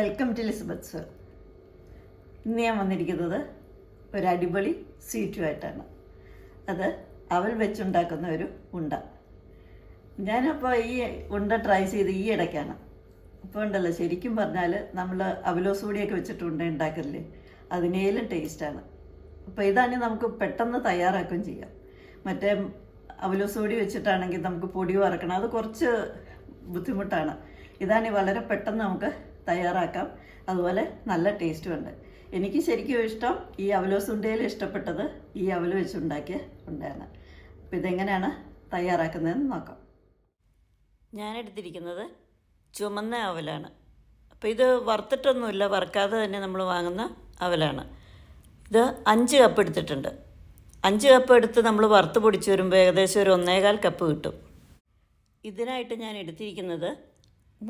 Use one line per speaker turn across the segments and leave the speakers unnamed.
Welcome to Lisabeth. ഇന്ന് ഞാൻ വന്നിരിക്കുന്നത് ഒരു അടിപൊളി സ്വീറ്റുമായിട്ടാണ്. അത് അവൽ വെച്ചുണ്ടാക്കുന്ന ഒരു ഉണ്ട. ഞാനപ്പോൾ ഈ ഉണ്ട ട്രൈ ചെയ്ത് ഈ ഇടയ്ക്കാണ്. അപ്പോൾ ഉണ്ടല്ലോ, ശരിക്കും പറഞ്ഞാൽ നമ്മൾ അവലോസ് പൊടിയൊക്കെ വെച്ചിട്ട് ഉണ്ട ഉണ്ടാക്കില്ലേ, അതിനേലും ടേസ്റ്റാണ്. അപ്പോൾ ഇതാണെങ്കിൽ നമുക്ക് പെട്ടെന്ന് തയ്യാറാക്കുകയും ചെയ്യാം. മറ്റേ അവലോസ് പൊടി വെച്ചിട്ടാണെങ്കിൽ നമുക്ക് പൊടി വറക്കണം, അത് കുറച്ച് ബുദ്ധിമുട്ടാണ്. ഇതാണെങ്കിൽ വളരെ പെട്ടെന്ന് നമുക്ക് തയ്യാറാക്കാം, അതുപോലെ നല്ല ടേസ്റ്റും ഉണ്ട്. എനിക്ക് ശരിക്കും ഇഷ്ടം ഈ അവലോസ് ഉണ്ടയിൽ ഇഷ്ടപ്പെട്ടത് ഈ അവൽ വെച്ചുണ്ടാക്കിയ ഉണ്ടയാണ്. അപ്പോൾ ഇതെങ്ങനെയാണ് തയ്യാറാക്കുന്നതെന്ന് നോക്കാം. ഞാനെടുത്തിരിക്കുന്നത് ചുമന്ന അവലാണ്. അപ്പോൾ ഇത് വറുത്തിട്ടൊന്നുമില്ല, വറുക്കാതെ തന്നെ നമ്മൾ വാങ്ങുന്ന അവലാണ്. ഇത് 5 കപ്പ് എടുത്തിട്ടുണ്ട്. 5 കപ്പ് എടുത്ത് നമ്മൾ വറുത്ത് പൊടിച്ച് വരുമ്പോൾ ഏകദേശം ഒരു 1.25 കപ്പ് കിട്ടും. ഇതിനായിട്ട് ഞാൻ എടുത്തിരിക്കുന്നത്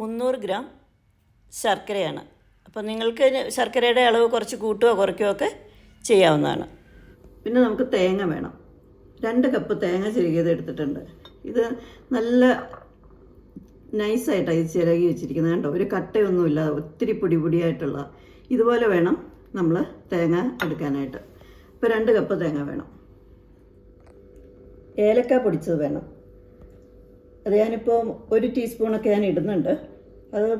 300 ഗ്രാം ശർക്കരയാണ്. അപ്പോൾ നിങ്ങൾക്ക് ശർക്കരയുടെ അളവ് കുറച്ച് കൂട്ടുകയോ കുറയ്ക്കുകയോ ഒക്കെ ചെയ്യാവുന്നതാണ്. പിന്നെ നമുക്ക് തേങ്ങ വേണം. 2 കപ്പ് തേങ്ങ ചിരകിയത് എടുത്തിട്ടുണ്ട്. ഇത് നല്ല നൈസായിട്ടാണ് ഇത് ചിരകി വെച്ചിരിക്കുന്നത്. കണ്ടോ, ഒരു കട്ടയൊന്നുമില്ല, ഒത്തിരി പൊടിയായിട്ടുള്ള ഇതുപോലെ വേണം നമ്മൾ തേങ്ങ എടുക്കാനായിട്ട്. ഇപ്പോൾ 2 കപ്പ് തേങ്ങ വേണം. ഏലക്ക പൊടിച്ചത് വേണം. അത് ഞാനിപ്പോൾ 1 ടീസ്പൂണൊക്കെ ഞാൻ ഇടുന്നുണ്ട്. അത്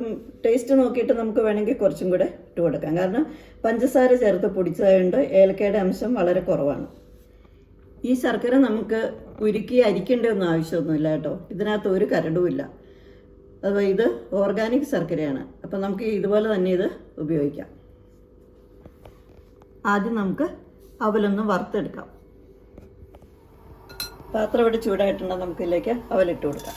ടേസ്റ്റ് നോക്കിയിട്ട് നമുക്ക് വേണമെങ്കിൽ കുറച്ചും കൂടെ ഇട്ട് കൊടുക്കാം. കാരണം പഞ്ചസാര ചേർത്ത് പൊടിച്ചതായതുകൊണ്ട് ഏലക്കയുടെ അംശം വളരെ കുറവാണ്. ഈ ശർക്കര നമുക്ക് ഉരുക്കി അരിക്കേണ്ട ഒന്നും ആവശ്യമൊന്നുമില്ല കേട്ടോ. ഇതിനകത്ത് ഒരു കരടുമില്ല. അതുപോലെ ഇത് ഓർഗാനിക് ശർക്കരയാണ്. അപ്പം നമുക്ക് ഇതുപോലെ തന്നെ ഇത് ഉപയോഗിക്കാം. ആദ്യം നമുക്ക് അവലൊന്ന് വറുത്തെടുക്കാം. പാത്രം ഇവിടെ ചൂടായിട്ടുണ്ടെങ്കിൽ നമുക്ക് ഇതിലേക്ക് അവലിട്ട് കൊടുക്കാം.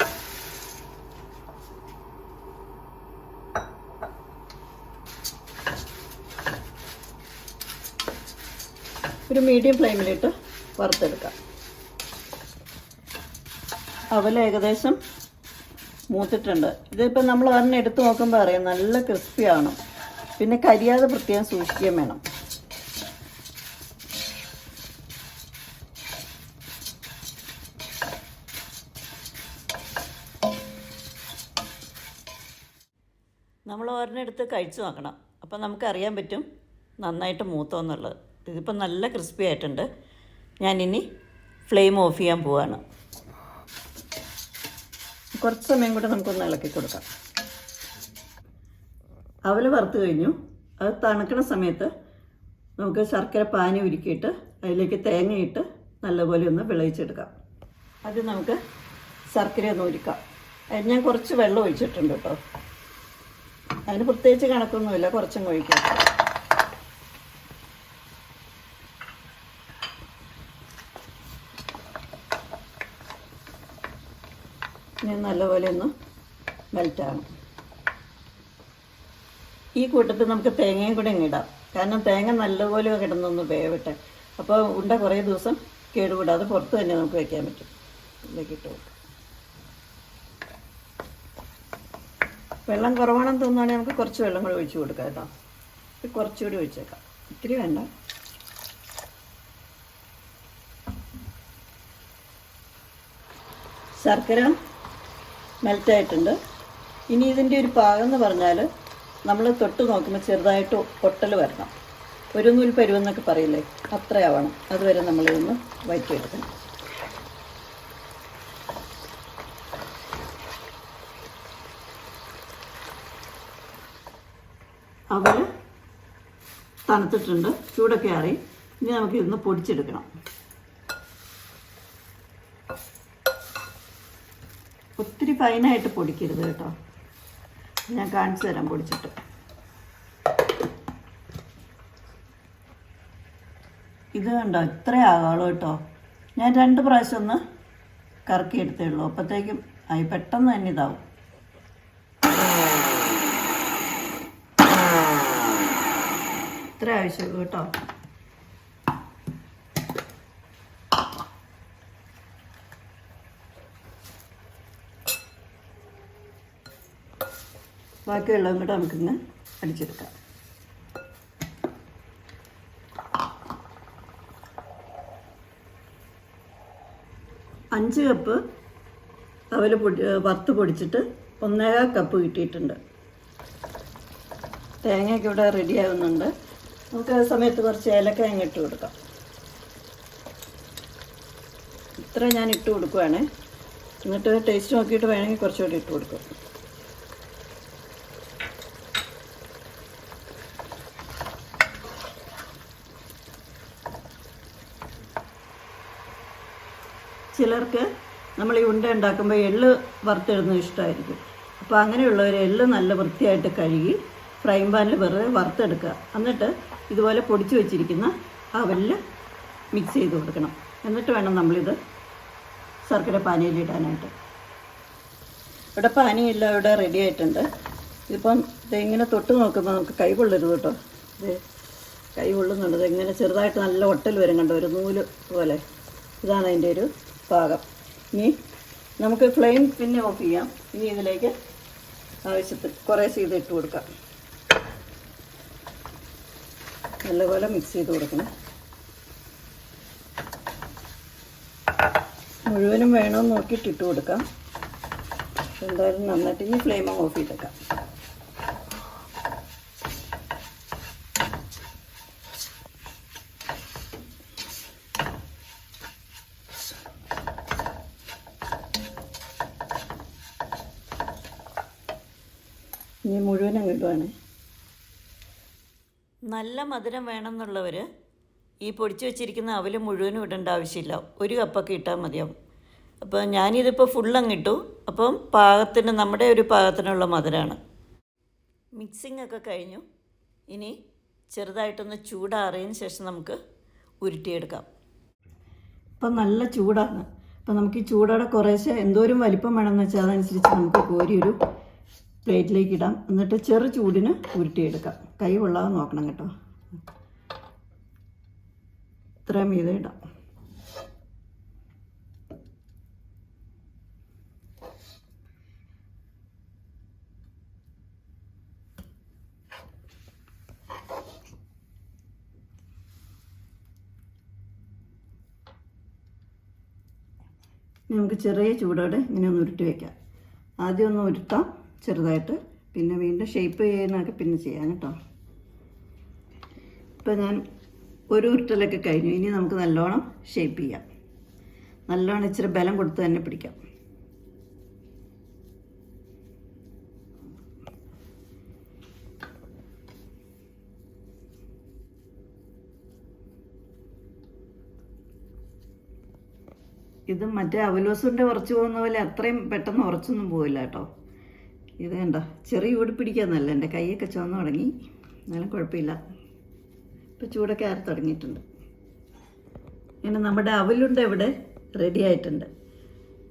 ഒരു മീഡിയം ഫ്ലെയിമിലിട്ട് വറുത്തെടുക്കാം. അവൽ ഏകദേശം മൂത്തിട്ടുണ്ട്. ഇതിപ്പോൾ നമ്മൾ ഒരെണ്ണം എടുത്ത് നോക്കുമ്പോൾ അറിയാം നല്ല ക്രിസ്പിയാണ്. പിന്നെ കരിയാതെ പ്രത്യേകം സൂക്ഷിക്കുകയും വേണം. നമ്മൾ ഒരെണ്ണം എടുത്ത് കഴിച്ച് നോക്കണം. അപ്പം നമുക്കറിയാൻ പറ്റും നന്നായിട്ട് മൂത്തോ എന്നുള്ളത്. ഇതിപ്പോൾ നല്ല ക്രിസ്പി ആയിട്ടുണ്ട്. ഞാനിനി ഫ്ലെയിം ഓഫ് ചെയ്യാൻ പോവാണ്. കുറച്ച് സമയം കൂടെ നമുക്കൊന്ന് ഇളക്കി കൊടുക്കാം. അവൽ വറുത്ത് കഴിഞ്ഞു. അത് തണുക്കുന്ന സമയത്ത് നമുക്ക് ശർക്കര പാനി ഉരുക്കിയിട്ട് അതിലേക്ക് തേങ്ങയിട്ട് നല്ലപോലെ ഒന്ന് വിളയിച്ചെടുക്കാം. അത് നമുക്ക് ശർക്കര ഒന്ന് ഉരുക്കാം. അതിന് ഞാൻ കുറച്ച് വെള്ളം ഒഴിച്ചിട്ടുണ്ട് കേട്ടോ. അതിന് പ്രത്യേകിച്ച് കണക്കൊന്നുമില്ല, കുറച്ചും ഒഴിക്കാം. ഇനി നല്ലപോലെ ഒന്ന് മെൽറ്റാണ്. ഈ കൂട്ടത്തിൽ നമുക്ക് തേങ്ങയും കൂടെ ഇടാം. കാരണം തേങ്ങ നല്ലപോലെ കിടന്നൊന്ന് വേവട്ടെ. അപ്പോൾ ഉണ്ട കുറേ ദിവസം കേടുകൂടാതെ പുറത്ത് തന്നെ നമുക്ക് വയ്ക്കാൻ പറ്റും. ഇതിലേക്ക് ഇട്ട് കൊടുക്കാം. വെള്ളം കുറവാണെന്ന് തോന്നുകയാണെങ്കിൽ നമുക്ക് കുറച്ച് വെള്ളം കൂടെ ഒഴിച്ച് കൊടുക്കാം കേട്ടോ. കുറച്ചുകൂടി ഒഴിച്ചേക്കാം, ഇത്തിരി വേണ്ട. ശർക്കര മെൽറ്റായിട്ടുണ്ട്. ഇനി ഇതിൻ്റെ ഒരു പാകം എന്ന് പറഞ്ഞാൽ നമ്മൾ തൊട്ട് നോക്കുമ്പോൾ ചെറുതായിട്ട് പൊട്ടൽ വരണം. ഒരു നൂൽ പരുവെന്നൊക്കെ പറയില്ലേ, അത്രയാവണം. അതുവരെ നമ്മളിതൊന്ന് വഴറ്റിയെടുക്കണം. അവൽ തണുത്തിട്ടുണ്ട്, ചൂടൊക്കെ ആറി. ഇനി നമുക്ക് ഇതൊന്ന് പൊടിച്ചെടുക്കണം. ഒത്തിരി ഫൈനായിട്ട് പൊടിക്കരുത് കേട്ടോ. ഞാൻ കാണിച്ചു തരാം പൊടിച്ചിട്ട്. ഇത് കണ്ടോ, ഇത്രയാകാളൂ കേട്ടോ. ഞാൻ 2 പ്രാവശ്യം ഒന്ന് കറക്കി എടുത്തേ ഉള്ളൂ. അപ്പോഴത്തേക്കും ആയി പെട്ടെന്ന് തന്നെ ഇതാവും. ഇത്ര ആവശ്യമുള്ളൂ കേട്ടോ. ബാക്കിയുള്ളതും കൂടെ നമുക്കിന്ന് അടിച്ചെടുക്കാം. അഞ്ച് കപ്പ് അവൽ വറുത്ത് പൊടിച്ചിട്ട് 1.25 കപ്പ് കിട്ടിയിട്ടുണ്ട്. തേങ്ങയൊക്കെ ഇവിടെ റെഡി ആവുന്നുണ്ട്. നമുക്ക് ആ സമയത്ത് കുറച്ച് ഏലക്ക അങ്ങ് ഇട്ട് കൊടുക്കാം. ഇത്ര ഞാൻ ഇട്ട് കൊടുക്കുവാണ്. എന്നിട്ട് ടേസ്റ്റ് നോക്കിയിട്ട് വേണമെങ്കിൽ കുറച്ചുകൂടി ഇട്ട് കൊടുക്കും. ചിലർക്ക് നമ്മൾ ഈ ഉണ്ട ഉണ്ടാക്കുമ്പോൾ എള്ള് വറുത്തിടുന്നത് ഇഷ്ടമായിരിക്കും. അപ്പോൾ അങ്ങനെയുള്ളവർ എള്ള് നല്ല വൃത്തിയായിട്ട് കഴുകി ഫ്രൈ പാനിൽ വെറുതെ വറുത്തെടുക്കുക. എന്നിട്ട് ഇതുപോലെ പൊടിച്ച് വെച്ചിരിക്കുന്ന അവലിൽ മിക്സ് ചെയ്ത് കൊടുക്കണം. എന്നിട്ട് വേണം നമ്മളിത് ശർക്കര പാനിയിലിടാനായിട്ട്. ഇവിടെ പാനിയെല്ലാം ഇവിടെ റെഡി ആയിട്ടുണ്ട്. ഇതിപ്പം ഇങ്ങനെ തൊട്ട് നോക്കുമ്പോൾ നമുക്ക് കൈ കൊള്ളരുത് കേട്ടോ. ഇത് കൈ കൊള്ളുന്നുണ്ട്. ഇങ്ങനെ ചെറുതായിട്ട് നല്ല ഒട്ടൽ വരും കണ്ടോ, ഒരു നൂല് പോലെ. ഇതാണ് അതിൻ്റെ ഒരു പാകം. ഇനി നമുക്ക് ഫ്ലെയിം പിന്നെ ഓഫ് ചെയ്യാം. ഇനി ഇതിലേക്ക് ആവശ്യത്തിന് കുറേശ്ശെ ഇത് ഇട്ട് കൊടുക്കാം. നല്ലപോലെ മിക്സ് ചെയ്ത് കൊടുക്കണം. മുഴുവനും വേണമെന്ന് നോക്കിയിട്ട് ഇട്ട് കൊടുക്കാം. എന്തായാലും നന്നായിട്ട് ഇനി ഫ്ലെയിം ഓഫ് ചെയ്തേക്കാം. ഇനി മുഴുവനും ഇടുവാണ്. നല്ല മധുരം വേണമെന്നുള്ളവർ ഈ പൊടിച്ച് വെച്ചിരിക്കുന്ന അവൽ മുഴുവനും ഇടേണ്ട ആവശ്യമില്ല. ഒരു കപ്പൊക്കെ ഇട്ടാൽ മതിയാവും. അപ്പോൾ ഞാനിതിപ്പോൾ ഫുള്ളങ്ങ് ഇട്ടു. അപ്പം പാകത്തിന്, നമ്മുടെ ഒരു പാകത്തിനുള്ള മധുരമാണ്. മിക്സിംഗ് ഒക്കെ കഴിഞ്ഞു. ഇനി ചെറുതായിട്ടൊന്ന് ചൂടാറിയതിന് ശേഷം നമുക്ക് ഉരുട്ടിയെടുക്കാം. ഇപ്പം നല്ല ചൂടാണ്. അപ്പം നമുക്ക് ഈ ചൂടോടെ കുറേശ്ശെ എന്തോരം വലിപ്പം വേണമെന്ന് വെച്ചാൽ അതനുസരിച്ച് നമുക്ക് കോരിയൊരു പ്ലേറ്റിലേക്ക് ഇടാം. എന്നിട്ട് ചെറു ചൂടിന് ഉരുട്ടിയെടുക്കാം. കൈ കൊള്ളാതെ നോക്കണം കേട്ടോ. ഇത്രയും മീതെ ഇടാം. നമുക്ക് ചെറിയ ചൂടോടെ ഇങ്ങനെ ഒന്ന് ഉരുട്ടി വയ്ക്കാം. ആദ്യം ഒന്ന് ഉരുട്ടാം ചെറുതായിട്ട്, പിന്നെ വീണ്ടും ഷേപ്പ് ചെയ്യുന്നതൊക്കെ പിന്നെ ചെയ്യാം കേട്ടോ. ഇപ്പം ഞാൻ ഒരു ഉരുട്ടലൊക്കെ കഴിഞ്ഞു. ഇനി നമുക്ക് നല്ലോണം ഷേപ്പ് ചെയ്യാം. നല്ലോണം ഇച്ചിരി ബലം കൊടുത്ത് തന്നെ പിടിക്കാം. ഇത് മറ്റേ അവലോസുണ്ട് ഉറച്ചു പോകുന്ന പോലെ അത്രയും പെട്ടെന്ന് ഉറച്ചൊന്നും പോവില്ല കേട്ടോ. ഇത് കണ്ട ചെറിയ ഊടി പിടിക്കാന്നല്ല, എൻ്റെ കൈയൊക്കെ ചുവന്ന് തുടങ്ങി. എന്നാലും കുഴപ്പമില്ല. ഇപ്പോൾ ചൂടൊക്കെ ആറി തുടങ്ങിയിട്ടുണ്ട്. ഇങ്ങനെ നമ്മുടെ അവലുണ്ട ഇവിടെ റെഡി ആയിട്ടുണ്ട്.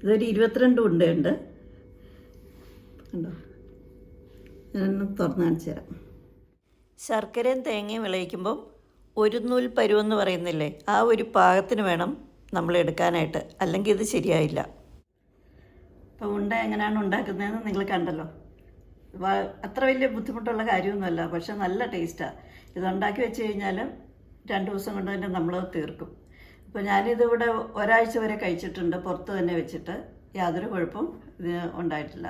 ഇതൊരു 22 ഉണ്ടയുണ്ട് കണ്ടോ. ഞാനൊന്ന് തുറന്ന് കാണിച്ചു തരാം. ശർക്കരയും തേങ്ങയും വിളയിക്കുമ്പം ഒരു നൂൽ പരുവെന്ന് പറയുന്നില്ലേ, ആ ഒരു പാകത്തിന് വേണം നമ്മൾ എടുക്കാനായിട്ട്, അല്ലെങ്കിൽ ഇത് ശരിയായില്ല. അപ്പോൾ ഉണ്ട എങ്ങനെയാണ് ഉണ്ടാക്കുന്നതെന്ന് നിങ്ങൾ കണ്ടല്ലോ. അത്ര വലിയ ബുദ്ധിമുട്ടുള്ള കാര്യമൊന്നുമല്ല, പക്ഷെ നല്ല ടേസ്റ്റാണ്. ഇതുണ്ടാക്കി വെച്ച് കഴിഞ്ഞാൽ 2 ദിവസം കൊണ്ട് തന്നെ നമ്മൾ തീർക്കും. അപ്പോൾ ഞാനിതിവിടെ ഒരാഴ്ച വരെ കഴിച്ചിട്ടുണ്ട്, പുറത്ത് തന്നെ വെച്ചിട്ട്. യാതൊരു കുഴപ്പവും ഇത് ഉണ്ടായിട്ടില്ല.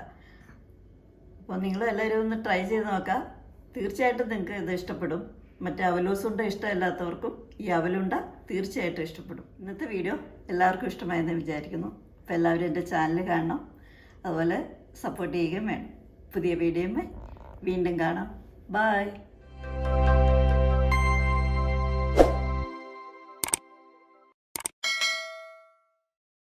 അപ്പോൾ നിങ്ങളെല്ലാവരും ഒന്ന് ട്രൈ ചെയ്ത് നോക്കാം. തീർച്ചയായിട്ടും നിങ്ങൾക്ക് ഇത് ഇഷ്ടപ്പെടും. മറ്റേ അവലോസുണ്ട ഇഷ്ടമില്ലാത്തവർക്കും ഈ അവലുണ്ട തീർച്ചയായിട്ടും ഇഷ്ടപ്പെടും. ഇന്നത്തെ വീഡിയോ എല്ലാവർക്കും ഇഷ്ടമായെന്ന് വിചാരിക്കുന്നു. അപ്പോൾ എല്ലാവരും എൻ്റെ ചാനൽ കാണണം, അതുപോലെ സപ്പോർട്ട് ചെയ്യുകയും വേണം. പുതിയ വീഡിയോയുമായി വീണ്ടും കാണാം. ബൈ.